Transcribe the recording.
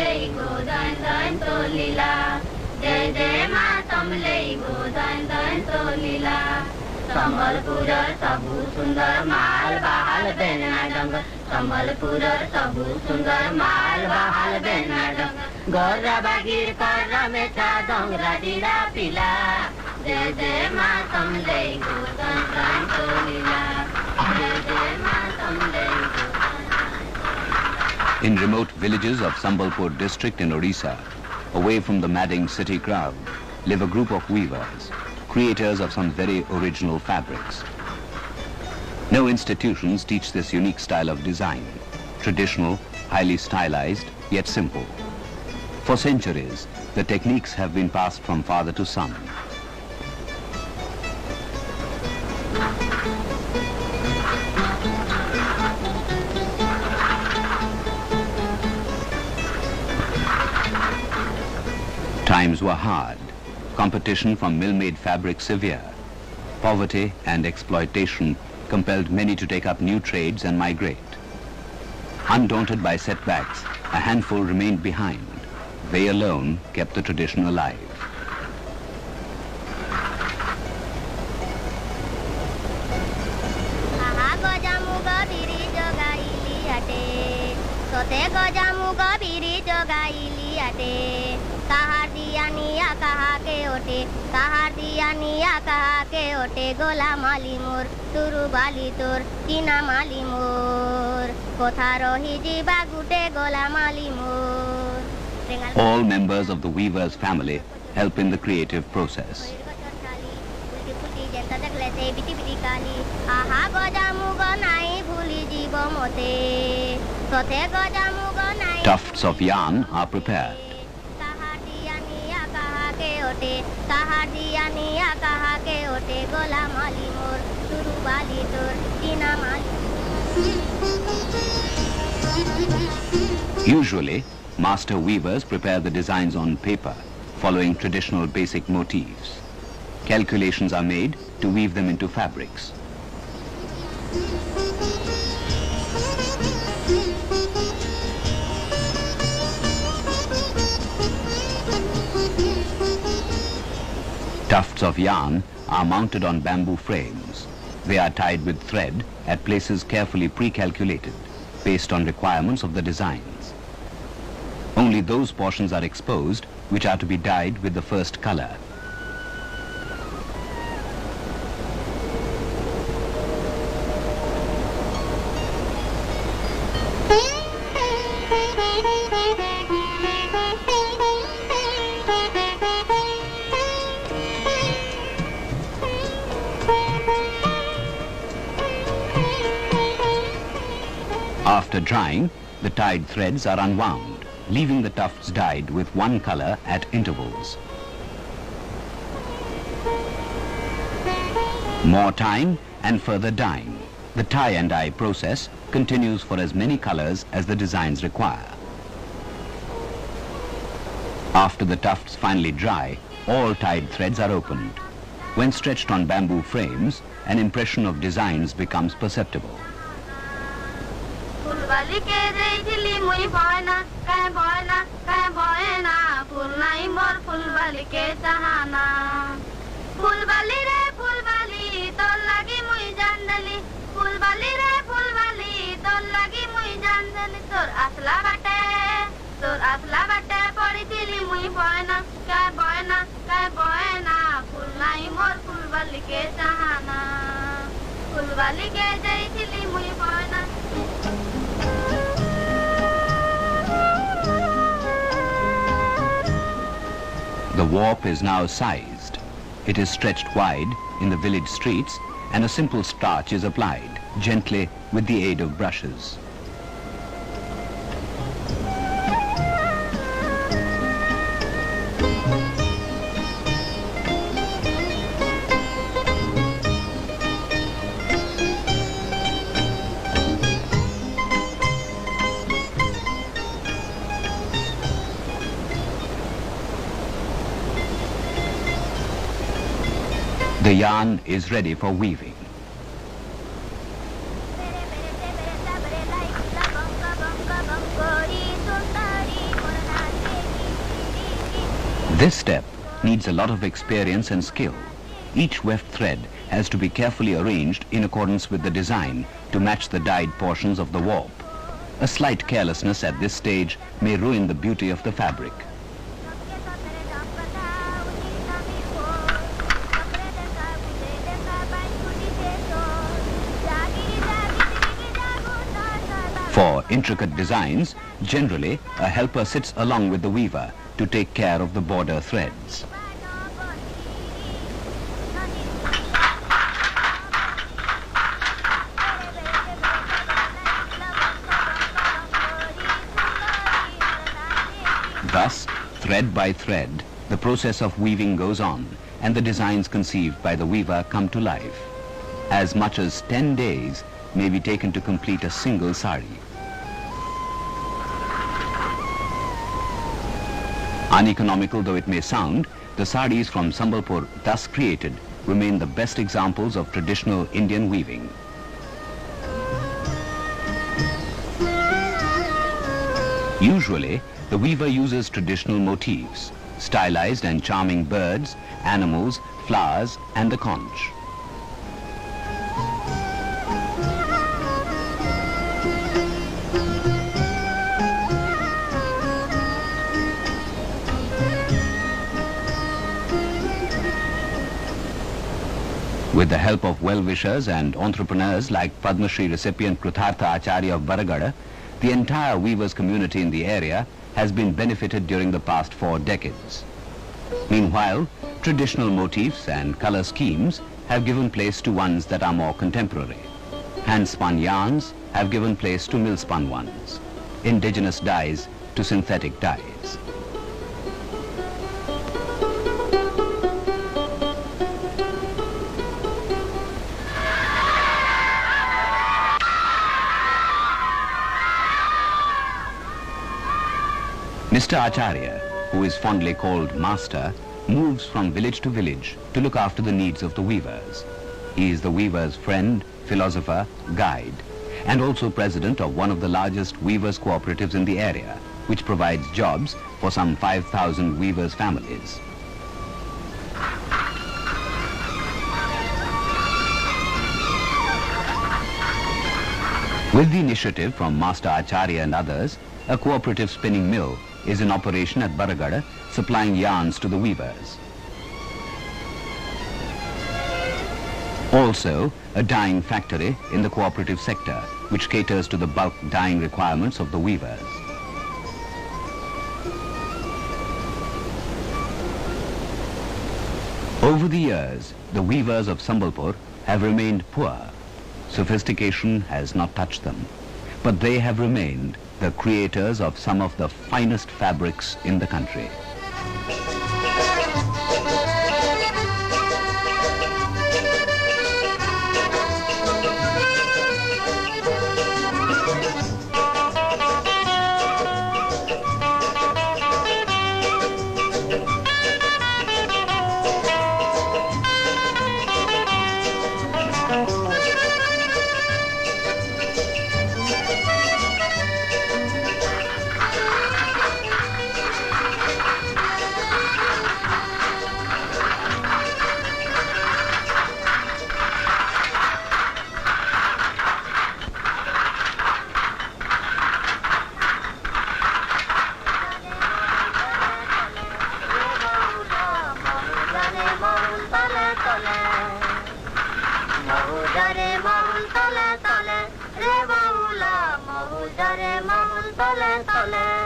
तमलै गो धन धन तो लीला जय जय माँ तमलै गो धन धन तो लीला सम्बलपुर सबु सुन्दर माल बहाल बेना डंग सम्बलपुर सबु सुन्दर माल बहाल बेना डंग गोरा बागिर कर मेचा डंगरा डिला पिला जय जय माँ तमलै गो धन धन तो लीला जय जय माँ तमलै गो In remote villages of Sambalpur district in Odisha, away from the madding city crowd, live a group of weavers, creators of some very original fabrics. No institutions teach this unique style of design, traditional, highly stylized, yet simple. For centuries, the techniques have been passed from father to son. Times were hard, competition from mill-made fabric severe. Poverty and exploitation compelled many to take up new trades and migrate. Undaunted by setbacks, a handful remained behind. They alone kept the tradition alive. kahar diya niya kaha ke ote gola mali mor turu bali tor tina mali mor kotha rohi jiba gute gola mali mor. All members of the weaver's family help in the creative process. Tufts of yarn are prepared. Usually, master weavers prepare the designs on paper, following traditional basic motifs. Calculations are made to weave them into fabrics. Tufts of yarn are mounted on bamboo frames. They are tied with thread at places carefully pre-calculated, based on requirements of the designs. Only those portions are exposed which are to be dyed with the first color. After drying, the tied threads are unwound, leaving the tufts dyed with one color at intervals. More time and further dyeing. The tie and dye process continues for as many colors as the designs require. After the tufts finally dry, all tied threads are opened. When stretched on bamboo frames, an impression of designs becomes perceptible. The warp is now sized. It is stretched wide in the village streets and a simple starch is applied, gently with the aid of brushes. The yarn is ready for weaving. This step needs a lot of experience and skill. Each weft thread has to be carefully arranged in accordance with the design to match the dyed portions of the warp. A slight carelessness at this stage may ruin the beauty of the fabric. For intricate designs, generally, a helper sits along with the weaver to take care of the border threads. Thus, thread by thread, the process of weaving goes on, and the designs conceived by the weaver come to life. As much as 10 days may be taken to complete a single sari. Uneconomical though it may sound, the saris from Sambalpur thus created remain the best examples of traditional Indian weaving. Usually, the weaver uses traditional motifs, stylized and charming birds, animals, flowers, and the conch. With the help of well-wishers and entrepreneurs like Padmashree recipient Krutharta Acharya of Baragada, the entire weavers community in the area has been benefited during the past 4 decades. Meanwhile, traditional motifs and color schemes have given place to ones that are more contemporary. Hand-spun yarns have given place to mill-spun ones. Indigenous dyes to synthetic dyes. Mr. Acharya, who is fondly called Master, moves from village to village to look after the needs of the weavers. He is the weavers' friend, philosopher, guide, and also president of one of the largest weavers' cooperatives in the area, which provides jobs for some 5,000 weavers' families. With the initiative from Master Acharya and others, a cooperative spinning mill is in operation at Baragada, supplying yarns to the weavers. Also, a dyeing factory in the cooperative sector, which caters to the bulk dyeing requirements of the weavers. Over the years, the weavers of Sambalpur have remained poor. Sophistication has not touched them, but they have remained the creators of some of the finest fabrics in the country. Tole, tole.